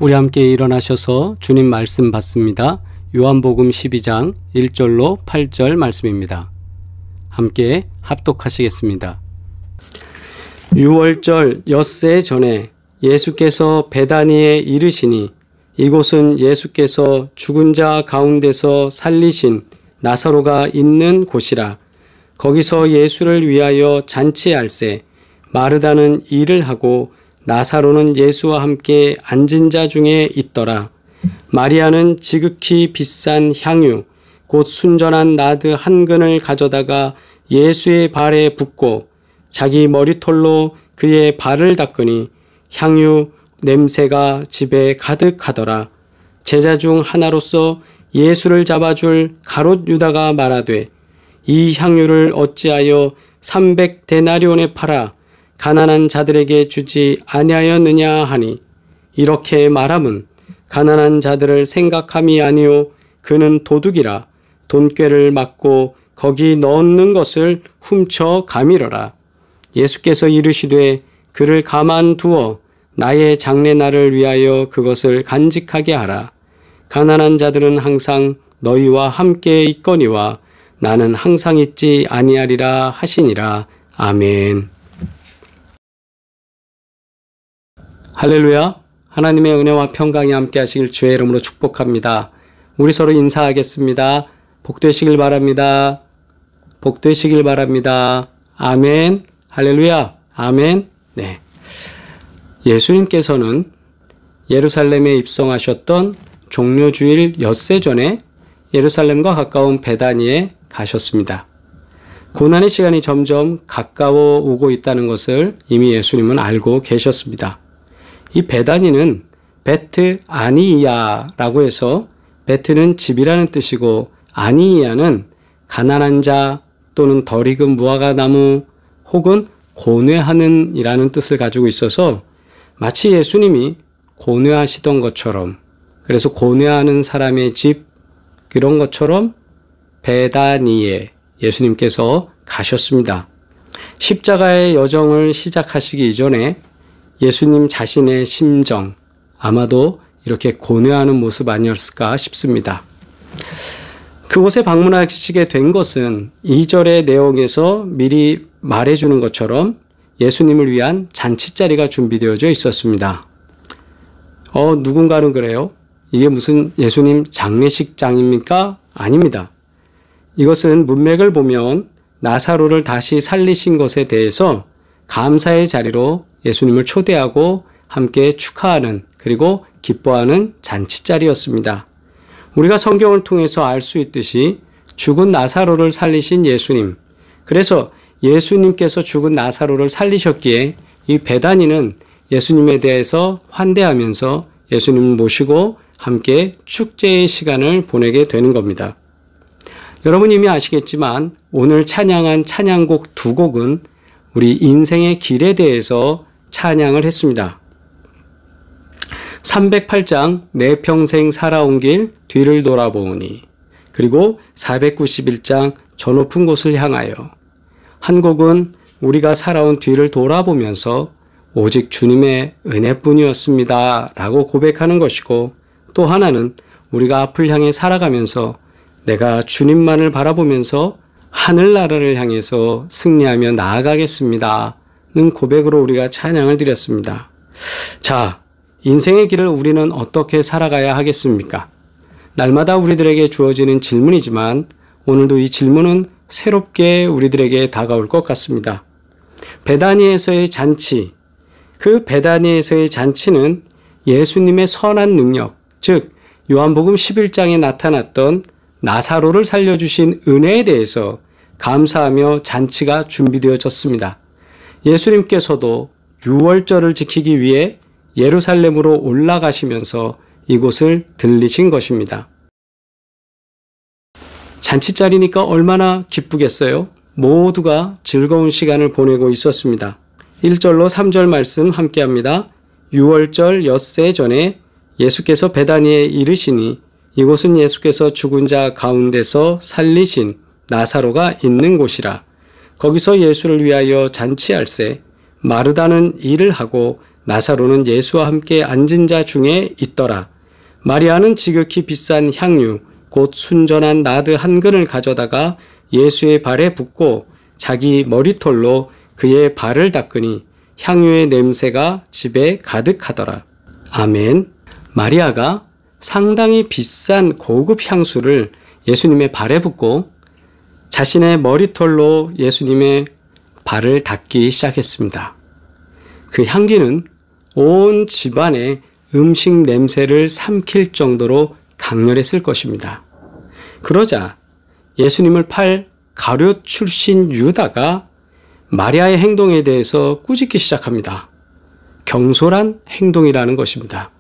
우리 함께 일어나셔서 주님 말씀 받습니다. 요한복음 12장 1절로 8절 말씀입니다. 함께 합독하시겠습니다. 유월절 엿새 전에 예수께서 베다니에 이르시니 이곳은 예수께서 죽은 자 가운데서 살리신 나사로가 있는 곳이라. 거기서 예수를 위하여 잔치할세 마르다는 일을 하고 나사로는 예수와 함께 앉은 자 중에 있더라. 마리아는 지극히 비싼 향유 곧 순전한 나드 한 근을 가져다가 예수의 발에 붓고 자기 머리털로 그의 발을 닦으니 향유 냄새가 집에 가득하더라. 제자 중 하나로서 예수를 잡아줄 가롯 유다가 말하되 이 향유를 어찌하여 300데나리온에 팔아 가난한 자들에게 주지 아니하였느냐 하니 이렇게 말함은 가난한 자들을 생각함이 아니요 그는 도둑이라 돈꾀를 맞고 거기 넣는 것을 훔쳐 가밀어라. 예수께서 이르시되 그를 가만두어 나의 장례날을 위하여 그것을 간직하게 하라. 가난한 자들은 항상 너희와 함께 있거니와 나는 항상 있지 아니하리라 하시니라. 아멘. 할렐루야. 하나님의 은혜와 평강이 함께 하시길 주의 이름으로 축복합니다. 우리 서로 인사하겠습니다. 복되시길 바랍니다. 복되시길 바랍니다. 아멘. 할렐루야. 아멘. 네. 예수님께서는 예루살렘에 입성하셨던 종료주일 엿새 전에 예루살렘과 가까운 베다니에 가셨습니다. 고난의 시간이 점점 가까워 오고 있다는 것을 이미 예수님은 알고 계셨습니다. 이 베다니는 베트 아니이야라고 해서 베트는 집이라는 뜻이고 아니이야는 가난한 자 또는 덜 익은 무화과 나무 혹은 고뇌하는 이라는 뜻을 가지고 있어서 마치 예수님이 고뇌하시던 것처럼 그래서 고뇌하는 사람의 집 그런 것처럼 베다니에 예수님께서 가셨습니다. 십자가의 여정을 시작하시기 이전에 예수님 자신의 심정 아마도 이렇게 고뇌하는 모습 아니었을까 싶습니다. 그곳에 방문하시게 된 것은 2절의 내용에서 미리 말해주는 것처럼 예수님을 위한 잔치자리가 준비되어져 있었습니다. 누군가는 그래요. 이게 무슨 예수님 장례식장입니까? 아닙니다. 이것은 문맥을 보면 나사로를 다시 살리신 것에 대해서 감사의 자리로 예수님을 초대하고 함께 축하하는 그리고 기뻐하는 잔치자리였습니다. 우리가 성경을 통해서 알 수 있듯이 죽은 나사로를 살리신 예수님, 그래서 예수님께서 죽은 나사로를 살리셨기에 이 베다니는 예수님에 대해서 환대하면서 예수님을 모시고 함께 축제의 시간을 보내게 되는 겁니다. 여러분 이미 아시겠지만 오늘 찬양한 찬양곡 두 곡은 우리 인생의 길에 대해서 찬양을 했습니다. 308장 내 평생 살아온 길 뒤를 돌아보니 그리고 491장 저 높은 곳을 향하여 한 곡은 우리가 살아온 뒤를 돌아보면서 오직 주님의 은혜뿐이었습니다 라고 고백하는 것이고 또 하나는 우리가 앞을 향해 살아가면서 내가 주님만을 바라보면서 하늘나라를 향해서 승리하며 나아가겠습니다 는 고백으로 우리가 찬양을 드렸습니다. 자, 인생의 길을 우리는 어떻게 살아가야 하겠습니까? 날마다 우리들에게 주어지는 질문이지만 오늘도 이 질문은 새롭게 우리들에게 다가올 것 같습니다. 베다니에서의 잔치, 그 베다니에서의 잔치는 예수님의 선한 능력, 즉 요한복음 11장에 나타났던 나사로를 살려주신 은혜에 대해서 감사하며 잔치가 준비되어졌습니다. 예수님께서도 유월절을 지키기 위해 예루살렘으로 올라가시면서 이곳을 들리신 것입니다. 잔치자리니까 얼마나 기쁘겠어요? 모두가 즐거운 시간을 보내고 있었습니다. 1절로 3절 말씀 함께합니다. 유월절 엿새 전에 예수께서 베다니에 이르시니 이곳은 예수께서 죽은 자 가운데서 살리신 나사로가 있는 곳이라. 거기서 예수를 위하여 잔치할세 마르다는 일을 하고 나사로는 예수와 함께 앉은 자 중에 있더라. 마리아는 지극히 비싼 향유 곧 순전한 나드 한 근을 가져다가 예수의 발에 붓고 자기 머리털로 그의 발을 닦으니 향유의 냄새가 집에 가득하더라. 아멘. 마리아가 상당히 비싼 고급 향수를 예수님의 발에 붓고 자신의 머리털로 예수님의 발을 닦기 시작했습니다. 그 향기는 온 집안의 음식 냄새를 삼킬 정도로 강렬했을 것입니다. 그러자 예수님을 팔 가룟 출신 유다가 마리아의 행동에 대해서 꾸짖기 시작합니다. 경솔한 행동이라는 것입니다.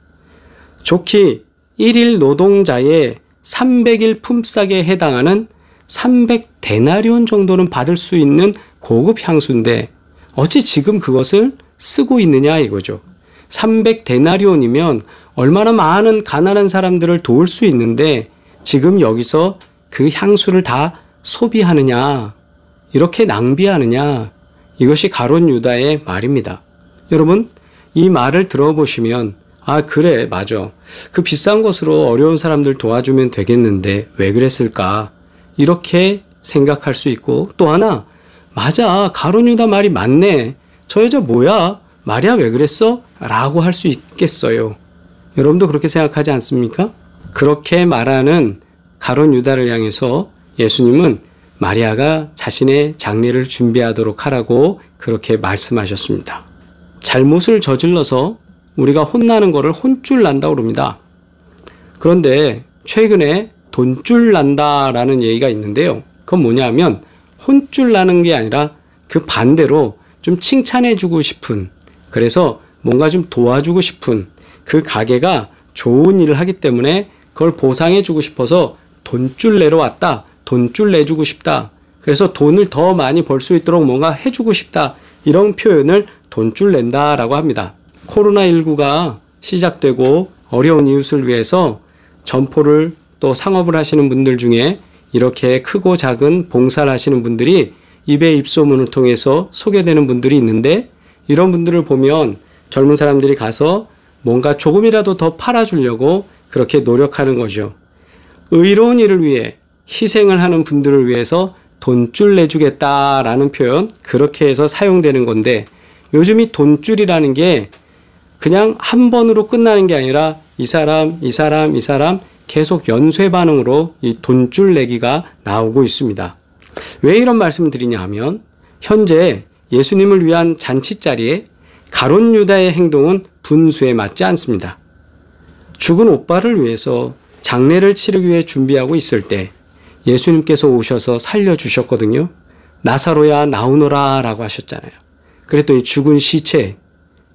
좋기 1일 노동자의 300일 품삯에 해당하는 300데나리온 정도는 받을 수 있는 고급 향수인데 어찌 지금 그것을 쓰고 있느냐 이거죠. 300데나리온이면 얼마나 많은 가난한 사람들을 도울 수 있는데 지금 여기서 그 향수를 다 소비하느냐, 이렇게 낭비하느냐, 이것이 가룟 유다의 말입니다. 여러분, 이 말을 들어보시면 아 그래 맞아, 그 비싼 것으로 어려운 사람들 도와주면 되겠는데 왜 그랬을까, 이렇게 생각할 수 있고, 또 하나 맞아, 가룟 유다 말이 맞네, 저 여자 뭐야, 마리아 왜 그랬어? 라고 할 수 있겠어요. 여러분도 그렇게 생각하지 않습니까? 그렇게 말하는 가룟 유다를 향해서 예수님은 마리아가 자신의 장례를 준비하도록 하라고 그렇게 말씀하셨습니다. 잘못을 저질러서 우리가 혼나는 것을 혼쭐 난다고 그럽니다. 그런데 최근에 돈줄 난다라는 얘기가 있는데요. 그건 뭐냐면 혼쭐 나는 게 아니라 그 반대로 좀 칭찬해주고 싶은, 그래서 뭔가 좀 도와주고 싶은, 그 가게가 좋은 일을 하기 때문에 그걸 보상해주고 싶어서 돈줄 내러 왔다, 돈줄 내주고 싶다, 그래서 돈을 더 많이 벌 수 있도록 뭔가 해주고 싶다, 이런 표현을 돈줄 낸다라고 합니다. 코로나19가 시작되고 어려운 이웃을 위해서 점포를 또 상업을 하시는 분들 중에 이렇게 크고 작은 봉사를 하시는 분들이 입에 입소문을 통해서 소개되는 분들이 있는데, 이런 분들을 보면 젊은 사람들이 가서 뭔가 조금이라도 더 팔아주려고 그렇게 노력하는 거죠. 의로운 일을 위해 희생을 하는 분들을 위해서 돈줄 내주겠다라는 표현, 그렇게 해서 사용되는 건데, 요즘 이 돈줄이라는 게 그냥 한 번으로 끝나는 게 아니라 이 사람 계속 연쇄 반응으로 이 돈줄 내기가 나오고 있습니다. 왜 이런 말씀을 드리냐 하면, 현재 예수님을 위한 잔치 자리에 가룟 유다의 행동은 분수에 맞지 않습니다. 죽은 오빠를 위해서 장례를 치르기 위해 준비하고 있을 때 예수님께서 오셔서 살려주셨거든요. 나사로야 나오너라 라고 하셨잖아요. 그랬더니 죽은 시체,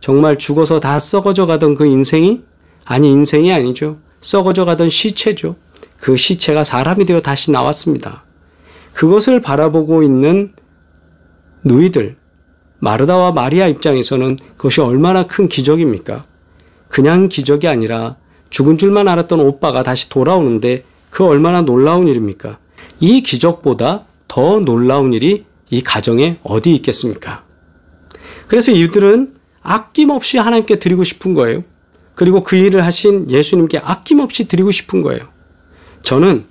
정말 죽어서 다 썩어져 가던 그 인생이, 아니 인생이 아니죠, 썩어져 가던 시체죠. 그 시체가 사람이 되어 다시 나왔습니다. 그것을 바라보고 있는 누이들, 마르다와 마리아 입장에서는 그것이 얼마나 큰 기적입니까? 그냥 기적이 아니라 죽은 줄만 알았던 오빠가 다시 돌아오는데 그 얼마나 놀라운 일입니까? 이 기적보다 더 놀라운 일이 이 가정에 어디 있겠습니까? 그래서 이들은 아낌없이 하나님께 드리고 싶은 거예요. 그리고 그 일을 하신 예수님께 아낌없이 드리고 싶은 거예요. 저는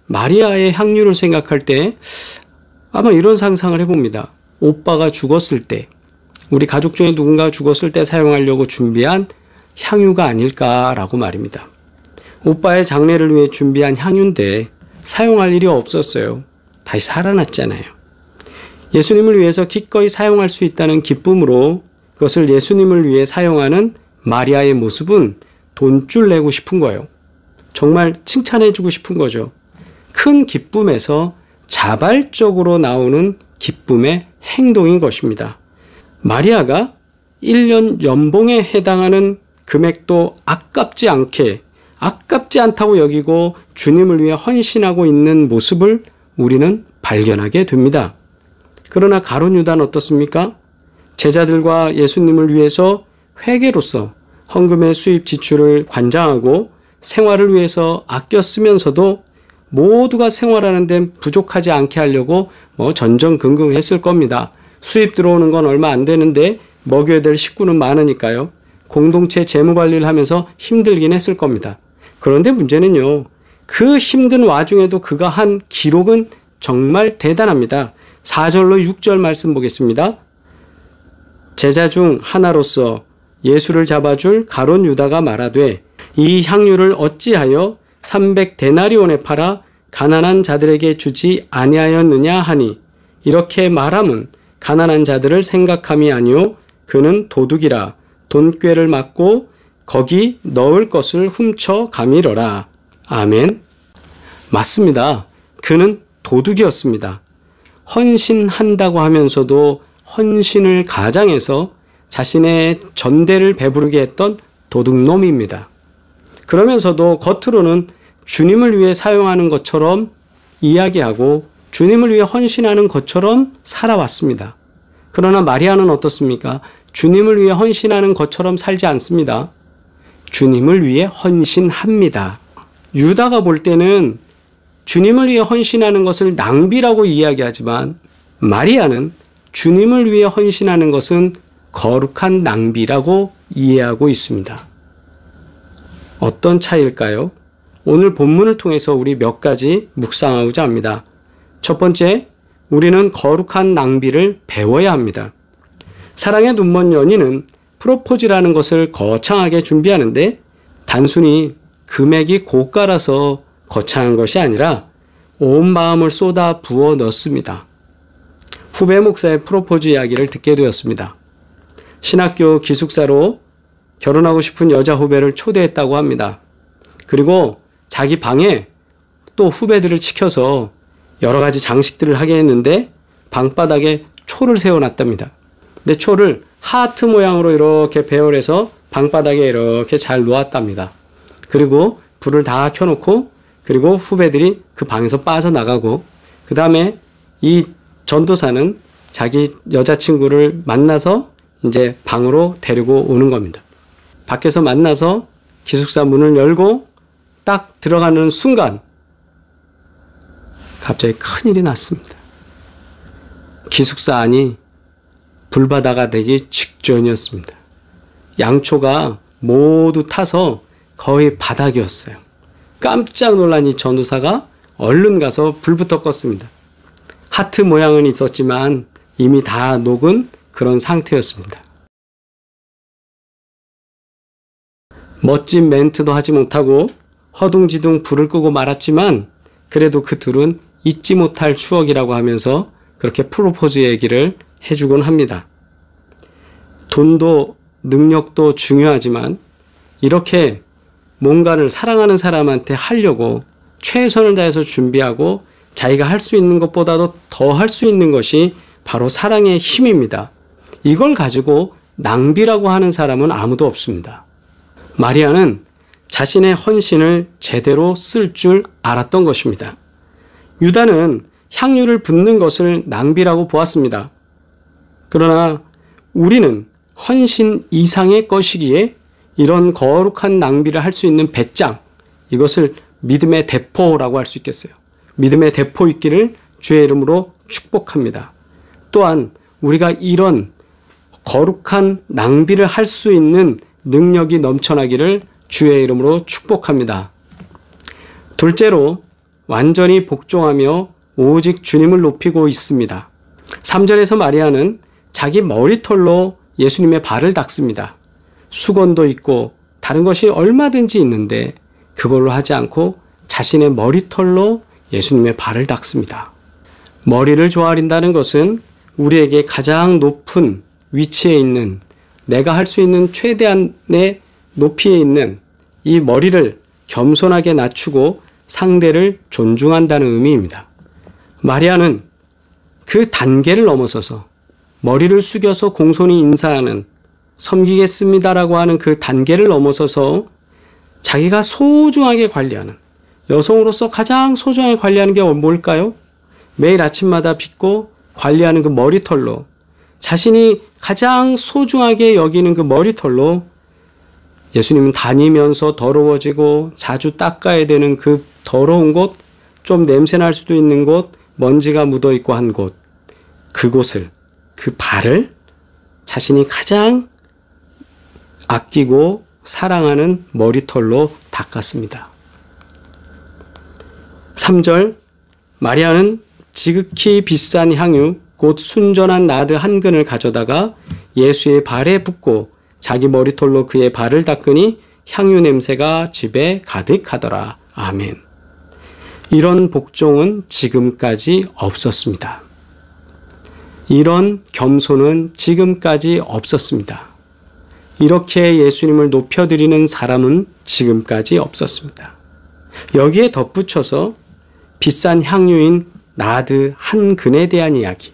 마리아의 향유를 생각할 때 아마 이런 상상을 해봅니다. 오빠가 죽었을 때, 우리 가족 중에 누군가 죽었을 때 사용하려고 준비한 향유가 아닐까라고 말입니다. 오빠의 장례를 위해 준비한 향유인데 사용할 일이 없었어요. 다시 살아났잖아요. 예수님을 위해서 기꺼이 사용할 수 있다는 기쁨으로 그것을 예수님을 위해 사용하는 마리아의 모습은 돈줄 내고 싶은 거예요. 정말 칭찬해주고 싶은 거죠. 큰 기쁨에서 자발적으로 나오는 기쁨의 행동인 것입니다. 마리아가 1년 연봉에 해당하는 금액도 아깝지 않다고 여기고 주님을 위해 헌신하고 있는 모습을 우리는 발견하게 됩니다. 그러나 가룟 유다는 어떻습니까? 제자들과 예수님을 위해서 회계로서 헌금의 수입 지출을 관장하고 생활을 위해서 아껴 쓰면서도 모두가 생활하는 데 부족하지 않게 하려고 전전긍긍했을 겁니다. 수입 들어오는 건 얼마 안 되는데 먹여야 될 식구는 많으니까요. 공동체 재무 관리를 하면서 힘들긴 했을 겁니다. 그런데 문제는요, 그 힘든 와중에도 그가 한 기록은 정말 대단합니다. 4절로 6절 말씀 보겠습니다. 제자 중 하나로서 예수를 잡아줄 가룟 유다가 말하되 이 향유를 어찌하여 300데나리온에 팔아 가난한 자들에게 주지 아니하였느냐 하니 이렇게 말함은 가난한 자들을 생각함이 아니요 그는 도둑이라 돈꾀를 맞고 거기 넣을 것을 훔쳐 가미러라. 아멘. 맞습니다. 그는 도둑이었습니다. 헌신한다고 하면서도 헌신을 가장해서 자신의 전대를 배부르게 했던 도둑놈입니다. 그러면서도 겉으로는 주님을 위해 사용하는 것처럼 이야기하고 주님을 위해 헌신하는 것처럼 살아왔습니다. 그러나 마리아는 어떻습니까? 주님을 위해 헌신하는 것처럼 살지 않습니다. 주님을 위해 헌신합니다. 유다가 볼 때는 주님을 위해 헌신하는 것을 낭비라고 이야기하지만 마리아는 주님을 위해 헌신하는 것은 거룩한 낭비라고 이해하고 있습니다. 어떤 차이일까요? 오늘 본문을 통해서 우리 몇 가지 묵상하고자 합니다. 첫 번째, 우리는 거룩한 낭비를 배워야 합니다. 사랑의 눈먼 연인은 프로포즈라는 것을 거창하게 준비하는데 단순히 금액이 고가라서 거창한 것이 아니라 온 마음을 쏟아 부어 넣습니다. 후배 목사의 프로포즈 이야기를 듣게 되었습니다. 신학교 기숙사로 결혼하고 싶은 여자 후배를 초대했다고 합니다. 그리고 자기 방에 또 후배들을 시켜서 여러 가지 장식들을 하게 했는데 방바닥에 초를 세워놨답니다. 근데 초를 하트 모양으로 이렇게 배열해서 방바닥에 이렇게 잘 놓았답니다. 그리고 불을 다 켜놓고 그리고 후배들이 그 방에서 빠져나가고 그 다음에 이 전도사는 자기 여자친구를 만나서 이제 방으로 데리고 오는 겁니다. 밖에서 만나서 기숙사 문을 열고 딱 들어가는 순간 갑자기 큰일이 났습니다. 기숙사 안이 불바다가 되기 직전이었습니다. 양초가 모두 타서 거의 바닥이었어요. 깜짝 놀란 이 전도사가 얼른 가서 불부터 껐습니다. 하트 모양은 있었지만 이미 다 녹은 그런 상태였습니다. 멋진 멘트도 하지 못하고 허둥지둥 불을 끄고 말았지만 그래도 그 둘은 잊지 못할 추억이라고 하면서 그렇게 프로포즈 얘기를 해주곤 합니다. 돈도 능력도 중요하지만 이렇게 뭔가를 사랑하는 사람한테 하려고 최선을 다해서 준비하고 자기가 할 수 있는 것보다도 더 할 수 있는 것이 바로 사랑의 힘입니다. 이걸 가지고 낭비라고 하는 사람은 아무도 없습니다. 마리아는 자신의 헌신을 제대로 쓸 줄 알았던 것입니다. 유다는 향유를 붓는 것을 낭비라고 보았습니다. 그러나 우리는 헌신 이상의 것이기에 이런 거룩한 낭비를 할 수 있는 배짱, 이것을 믿음의 대포라고 할 수 있겠어요. 믿음의 대포 있기를 주의 이름으로 축복합니다. 또한 우리가 이런 거룩한 낭비를 할 수 있는 능력이 넘쳐나기를 주의 이름으로 축복합니다. 둘째로 완전히 복종하며 오직 주님을 높이고 있습니다. 3절에서 마리아는 자기 머리털로 예수님의 발을 닦습니다. 수건도 있고 다른 것이 얼마든지 있는데 그걸로 하지 않고 자신의 머리털로 예수님의 발을 닦습니다. 머리를 조아린다는 것은 우리에게 가장 높은 위치에 있는 내가 할 수 있는 최대한의 높이에 있는 이 머리를 겸손하게 낮추고 상대를 존중한다는 의미입니다. 마리아는 그 단계를 넘어서서 머리를 숙여서 공손히 인사하는 섬기겠습니다라고 하는 그 단계를 넘어서서 자기가 소중하게 관리하는, 여성으로서 가장 소중하게 관리하는 게 뭘까요? 매일 아침마다 빗고 관리하는 그 머리털로, 자신이 가장 소중하게 여기는 그 머리털로 예수님은 다니면서 더러워지고 자주 닦아야 되는 그 더러운 곳, 좀 냄새날 수도 있는 곳, 먼지가 묻어있고 한 곳, 그곳을, 그 발을 자신이 가장 아끼고 사랑하는 머리털로 닦았습니다. 3절, 마리아는 지극히 비싼 향유 곧 순전한 나드 한 근을 가져다가 예수의 발에 붓고 자기 머리털로 그의 발을 닦으니 향유 냄새가 집에 가득하더라. 아멘. 이런 복종은 지금까지 없었습니다. 이런 겸손은 지금까지 없었습니다. 이렇게 예수님을 높여드리는 사람은 지금까지 없었습니다. 여기에 덧붙여서 비싼 향유인 나드 한 근에 대한 이야기.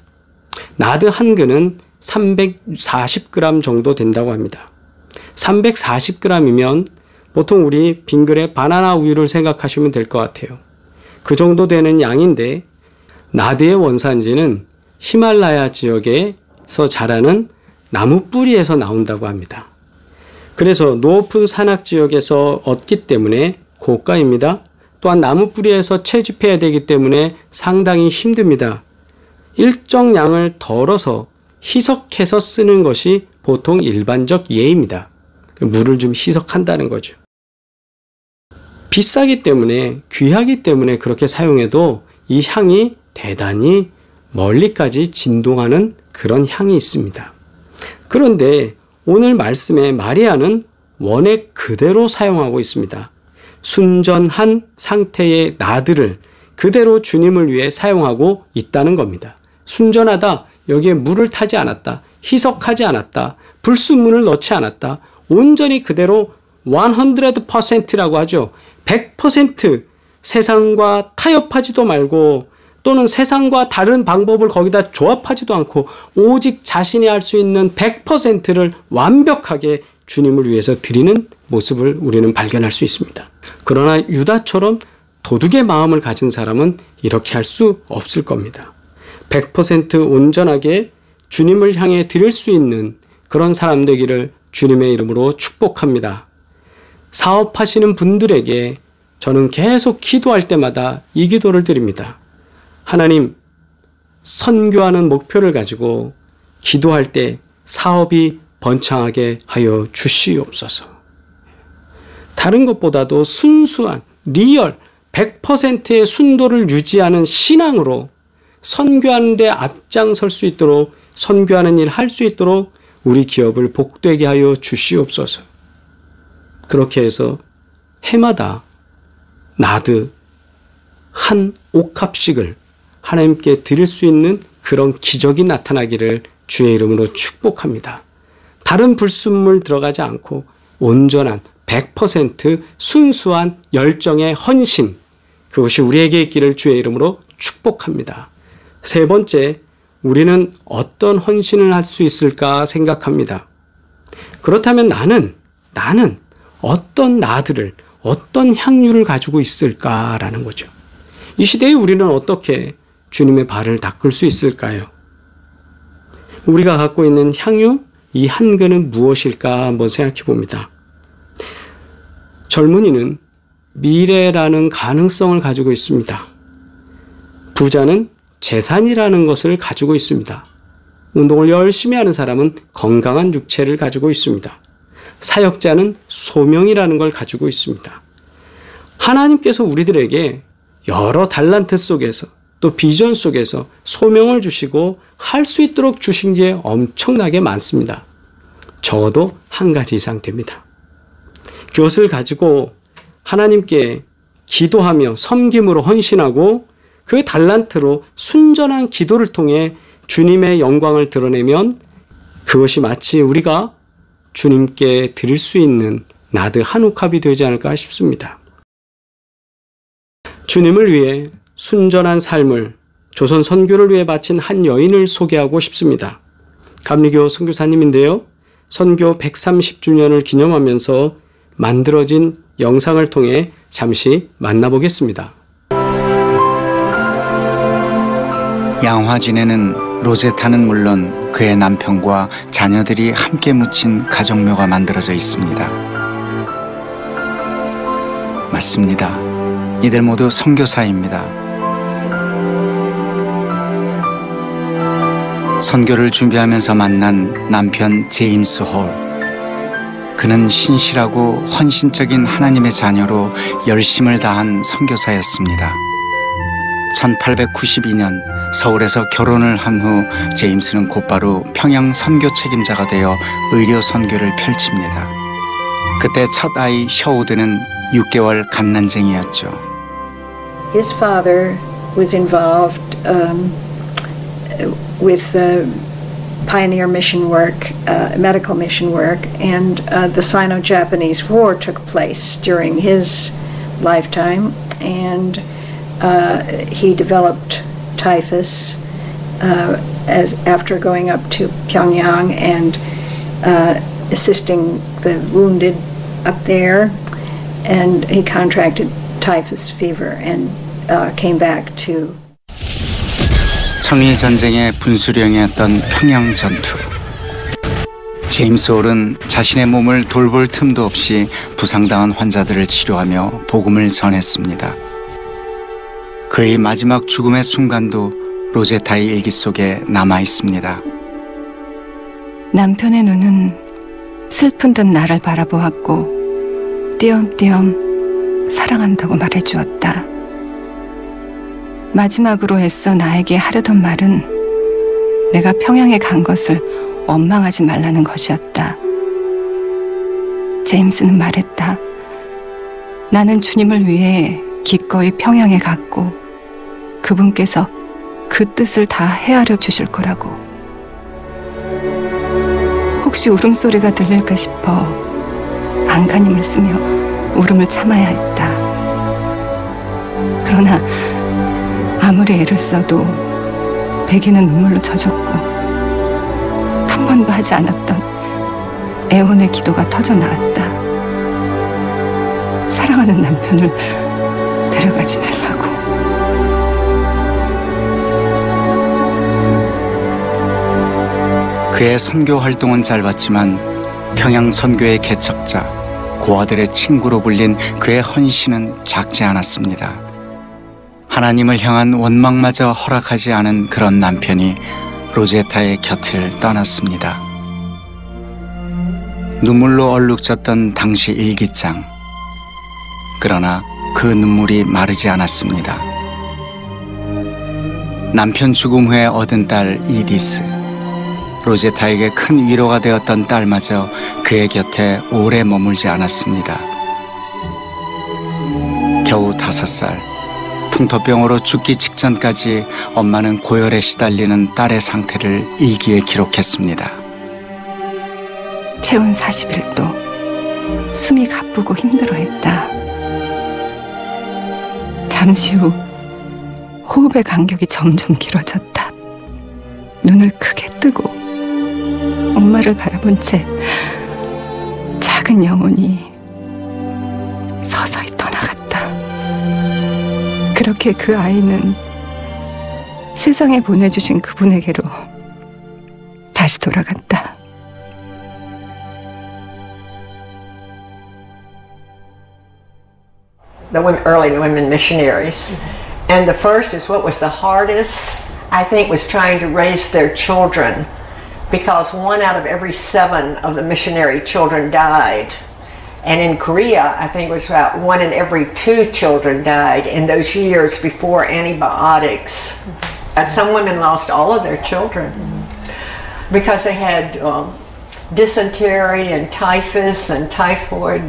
나드 한 근은 340g 정도 된다고 합니다. 340g이면 보통 우리 빙글에 바나나 우유를 생각하시면 될 것 같아요. 그 정도 되는 양인데 나드의 원산지는 히말라야 지역에서 자라는 나무 뿌리에서 나온다고 합니다. 그래서 높은 산악 지역에서 얻기 때문에 고가입니다. 또한 나무 뿌리에서 채집해야 되기 때문에 상당히 힘듭니다. 일정 양을 덜어서 희석해서 쓰는 것이 보통 일반적 예입니다. 물을 좀 희석한다는 거죠. 비싸기 때문에, 귀하기 때문에 그렇게 사용해도 이 향이 대단히 멀리까지 진동하는 그런 향이 있습니다. 그런데 오늘 말씀에 마리아는 원액 그대로 사용하고 있습니다. 순전한 상태의 나드를 그대로 주님을 위해 사용하고 있다는 겁니다. 순전하다, 여기에 물을 타지 않았다, 희석하지 않았다, 불순물을 넣지 않았다, 온전히 그대로 100%라고 하죠. 100% 세상과 타협하지도 말고 또는 세상과 다른 방법을 거기다 조합하지도 않고 오직 자신이 할 수 있는 100%를 완벽하게 주님을 위해서 드리는 모습을 우리는 발견할 수 있습니다. 그러나 유다처럼 도둑의 마음을 가진 사람은 이렇게 할 수 없을 겁니다. 100% 온전하게 주님을 향해 드릴 수 있는 그런 사람 되기를 주님의 이름으로 축복합니다. 사업하시는 분들에게 저는 계속 기도할 때마다 이 기도를 드립니다. 하나님, 선교하는 목표를 가지고 기도할 때 사업이 번창하게 하여 주시옵소서. 다른 것보다도 순수한, 리얼, 100%의 순도를 유지하는 신앙으로 선교하는 데 앞장설 수 있도록, 선교하는 일 할 수 있도록 우리 기업을 복되게 하여 주시옵소서. 그렇게 해서 해마다 나드 한 옥합씩을 하나님께 드릴 수 있는 그런 기적이 나타나기를 주의 이름으로 축복합니다. 다른 불순물 들어가지 않고 온전한 100% 순수한 열정의 헌신, 그것이 우리에게 있기를 주의 이름으로 축복합니다. 세 번째, 우리는 어떤 헌신을 할 수 있을까 생각합니다. 그렇다면 나는 어떤 나드를, 어떤 향유를 가지고 있을까라는 거죠. 이 시대에 우리는 어떻게 주님의 발을 닦을 수 있을까요? 우리가 갖고 있는 향유, 이 한 근은 무엇일까 한번 생각해 봅니다. 젊은이는 미래라는 가능성을 가지고 있습니다. 부자는 재산이라는 것을 가지고 있습니다. 운동을 열심히 하는 사람은 건강한 육체를 가지고 있습니다. 사역자는 소명이라는 걸 가지고 있습니다. 하나님께서 우리들에게 여러 달란트 속에서 또 비전 속에서 소명을 주시고 할 수 있도록 주신 게 엄청나게 많습니다. 적어도 한 가지 이상 됩니다. 그것을 가지고 하나님께 기도하며 섬김으로 헌신하고 그 달란트로 순전한 기도를 통해 주님의 영광을 드러내면 그것이 마치 우리가 주님께 드릴 수 있는 나드 한 옥합이 되지 않을까 싶습니다. 주님을 위해 순전한 삶을 조선 선교를 위해 바친 한 여인을 소개하고 싶습니다. 감리교 선교사님인데요. 선교 130주년을 기념하면서 만들어진 영상을 통해 잠시 만나보겠습니다. 양화진에는 로제타는 물론 그의 남편과 자녀들이 함께 묻힌 가정묘가 만들어져 있습니다. 맞습니다. 이들 모두 선교사입니다. 선교를 준비하면서 만난 남편 제임스 홀. 그는 신실하고 헌신적인 하나님의 자녀로 열심을 다한 선교사였습니다. 1892년 서울에서 결혼을 한 후 제임스는 곧바로 평양 선교 책임자가 되어 의료 선교를 펼칩니다. 그때 첫 아이 셔우드는 6개월 갓난쟁이였죠. His father was involved with pioneer mission work, medical mission work, and the Sino-Japanese War took place during his lifetime, and he developed typhus after going up to Pyongyang and assisting the wounded up there, and he contracted typhus fever and came back to. 청일 전쟁의 분수령이었던 평양 전투. 제임스 홀은 자신의 몸을 돌볼 틈도 없이 부상당한 환자들을 치료하며 복음을 전했습니다. 그의 마지막 죽음의 순간도 로제타의 일기 속에 남아 있습니다. 남편의 눈은 슬픈 듯 나를 바라보았고 띄엄띄엄 사랑한다고 말해주었다. 마지막으로 애써 나에게 하려던 말은 내가 평양에 간 것을 원망하지 말라는 것이었다. 제임스는 말했다. 나는 주님을 위해 기꺼이 평양에 갔고 그분께서 그 뜻을 다 헤아려 주실 거라고. 혹시 울음소리가 들릴까 싶어 안간힘을 쓰며 울음을 참아야 했다. 그러나 아무리 애를 써도 베개는 눈물로 젖었고 한 번도 하지 않았던 애원의 기도가 터져 나왔다. 사랑하는 남편을 데려가지 말라고. 그의 선교 활동은 짧았지만 평양 선교의 개척자, 고아들의 친구로 불린 그의 헌신은 작지 않았습니다. 하나님을 향한 원망마저 허락하지 않은 그런 남편이 로제타의 곁을 떠났습니다. 눈물로 얼룩졌던 당시 일기장. 그러나 그 눈물이 마르지 않았습니다. 남편 죽음 후에 얻은 딸 이디스. 로제타에게 큰 위로가 되었던 딸마저 그의 곁에 오래 머물지 않았습니다. 겨우 5살, 풍토병으로 죽기 직전까지 엄마는 고열에 시달리는 딸의 상태를 일기에 기록했습니다. 체온 41도, 숨이 가쁘고 힘들어했다. 잠시 후 호흡의 간격이 점점 길어졌다. 눈을 크게 뜨고 엄마를 바라본 채 작은 영혼이 서서히 떠나갔다. 그렇게 그 아이는 세상에 보내주신 그분에게로 다시 돌아갔다. The early women missionaries. And the first is what was the hardest, I think, was trying to raise their children, because 1 out of every 7 of the missionary children died. And in Korea, I think it was about 1 in every 2 children died in those years before antibiotics. And some women lost all of their children because they had dysentery and typhus and typhoid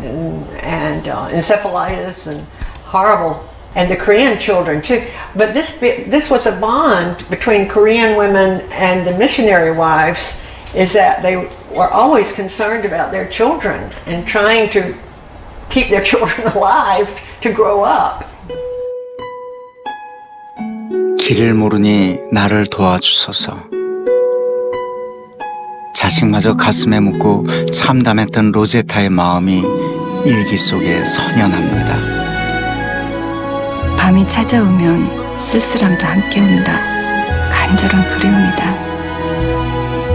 and encephalitis and horrible, and the Korean children too. But this was a bond between Korean women and the missionary wives, is that they were always concerned about their children and trying to keep their children alive to grow up. 길을 모르니 나를 도와주소서. 자식마저 가슴에 묻고 참담했던 로제타의 마음이 일기 속에 선연합니다. 밤이 찾아오면 쓸쓸함도 함께 온다. 간절한 그리움이다.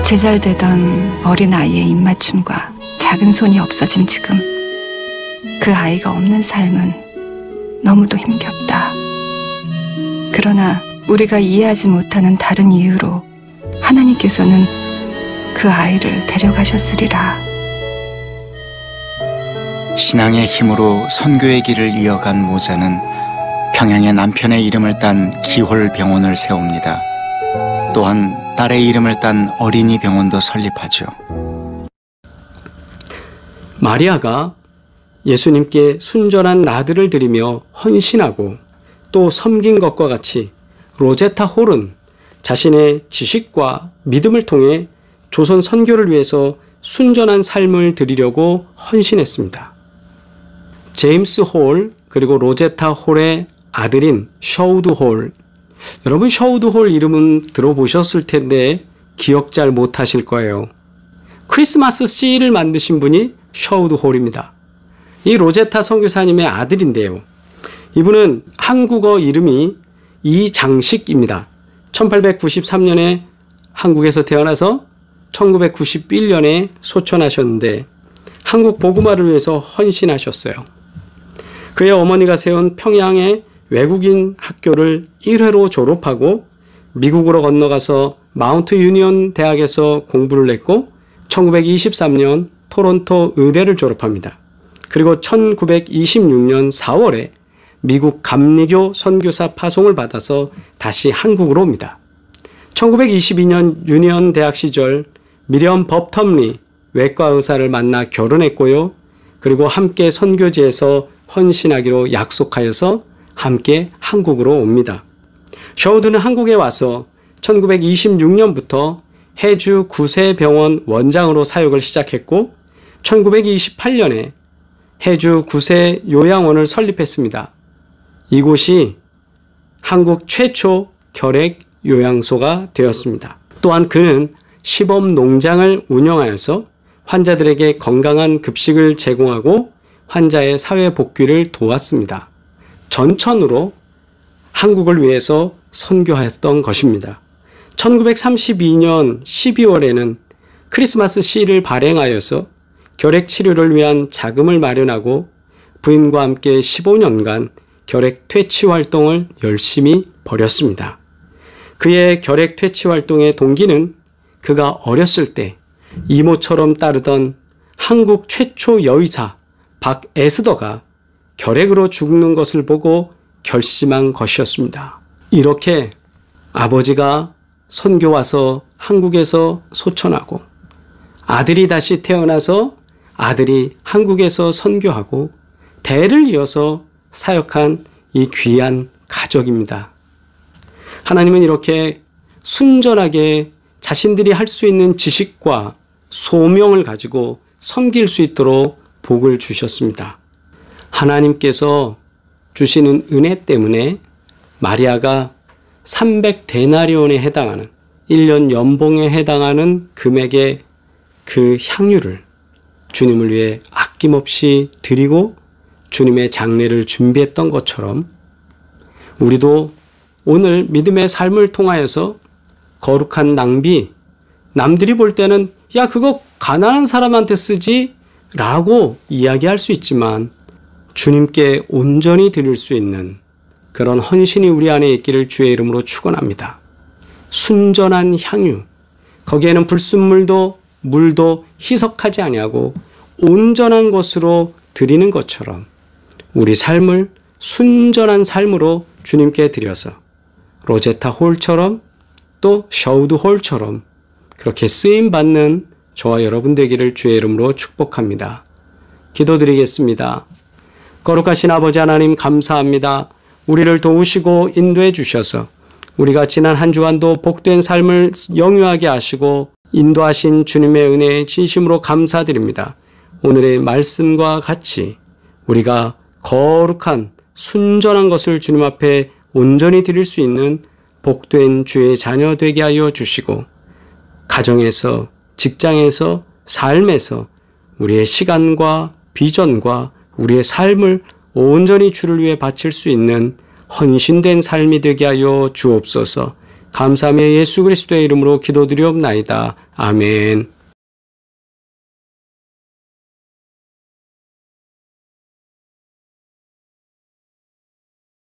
제잘되던 어린 아이의 입맞춤과 작은 손이 없어진 지금 그 아이가 없는 삶은 너무도 힘겹다. 그러나 우리가 이해하지 못하는 다른 이유로 하나님께서는 그 아이를 데려가셨으리라. 신앙의 힘으로 선교의 길을 이어간 모자는 평양에 남편의 이름을 딴 기홀병원을 세웁니다. 또한 딸의 이름을 딴 어린이 병원도 설립하죠. 마리아가 예수님께 순전한 나들을 드리며 헌신하고 또 섬긴 것과 같이 로제타 홀은 자신의 지식과 믿음을 통해 조선 선교를 위해서 순전한 삶을 드리려고 헌신했습니다. 제임스 홀 그리고 로제타 홀의 아들인 셔우드 홀, 여러분 셔우드 홀 이름은 들어보셨을 텐데 기억 잘 못하실 거예요. 크리스마스 씨를 만드신 분이 셔우드 홀입니다. 이 로제타 선교사님의 아들인데요. 이분은 한국어 이름이 이장식입니다. 1893년에 한국에서 태어나서 1991년에 소천하셨는데 한국 복음화를 위해서 헌신하셨어요. 그의 어머니가 세운 평양의 외국인 학교를 1회로 졸업하고 미국으로 건너가서 마운트 유니온 대학에서 공부를 했고 1923년 토론토 의대를 졸업합니다. 그리고 1926년 4월에 미국 감리교 선교사 파송을 받아서 다시 한국으로 옵니다. 1922년 유니온 대학 시절 미리엄 법텀리 외과 의사를 만나 결혼했고요. 그리고 함께 선교지에서 헌신하기로 약속하여서 함께 한국으로 옵니다. 셔우드는 한국에 와서 1926년부터 해주 구세병원 원장으로 사역을 시작했고 1928년에 해주 구세 요양원을 설립했습니다. 이곳이 한국 최초 결핵 요양소가 되었습니다. 또한 그는 시범 농장을 운영하여서 환자들에게 건강한 급식을 제공하고 환자의 사회 복귀를 도왔습니다. 전천으로 한국을 위해서 선교했던 것입니다. 1932년 12월에는 크리스마스 씨를 발행하여서 결핵 치료를 위한 자금을 마련하고 부인과 함께 15년간 결핵 퇴치 활동을 열심히 벌였습니다. 그의 결핵 퇴치 활동의 동기는 그가 어렸을 때 이모처럼 따르던 한국 최초 여의사 박에스더가 결핵으로 죽는 것을 보고 결심한 것이었습니다. 이렇게 아버지가 선교 와서 한국에서 소천하고 아들이 다시 태어나서 아들이 한국에서 선교하고 대를 이어서 사역한 이 귀한 가족입니다. 하나님은 이렇게 순전하게 자신들이 할 수 있는 지식과 소명을 가지고 섬길 수 있도록 복을 주셨습니다. 하나님께서 주시는 은혜 때문에 마리아가 300데나리온에 해당하는 1년 연봉에 해당하는 금액의 그 향유를 주님을 위해 아낌없이 드리고 주님의 장례를 준비했던 것처럼 우리도 오늘 믿음의 삶을 통하여서 거룩한 낭비, 남들이 볼 때는 야 그거 가난한 사람한테 쓰지 라고 이야기할 수 있지만 주님께 온전히 드릴 수 있는 그런 헌신이 우리 안에 있기를 주의 이름으로 축원합니다. 순전한 향유, 거기에는 불순물도 물도 희석하지 아니하고 온전한 것으로 드리는 것처럼 우리 삶을 순전한 삶으로 주님께 드려서 로제타 홀처럼 또 셔우드 홀처럼 그렇게 쓰임받는 저와 여러분 되기를 주의 이름으로 축복합니다. 기도드리겠습니다. 거룩하신 아버지 하나님 감사합니다. 우리를 도우시고 인도해 주셔서 우리가 지난 한 주간도 복된 삶을 영유하게 하시고 인도하신 주님의 은혜에 진심으로 감사드립니다. 오늘의 말씀과 같이 우리가 거룩한 순전한 것을 주님 앞에 온전히 드릴 수 있는 복된 주의 자녀 되게 하여 주시고 가정에서 직장에서 삶에서 우리의 시간과 비전과 우리의 삶을 온전히 주를 위해 바칠 수 있는 헌신된 삶이 되게 하여 주옵소서. 감사하며 예수 그리스도의 이름으로 기도드리옵나이다. 아멘.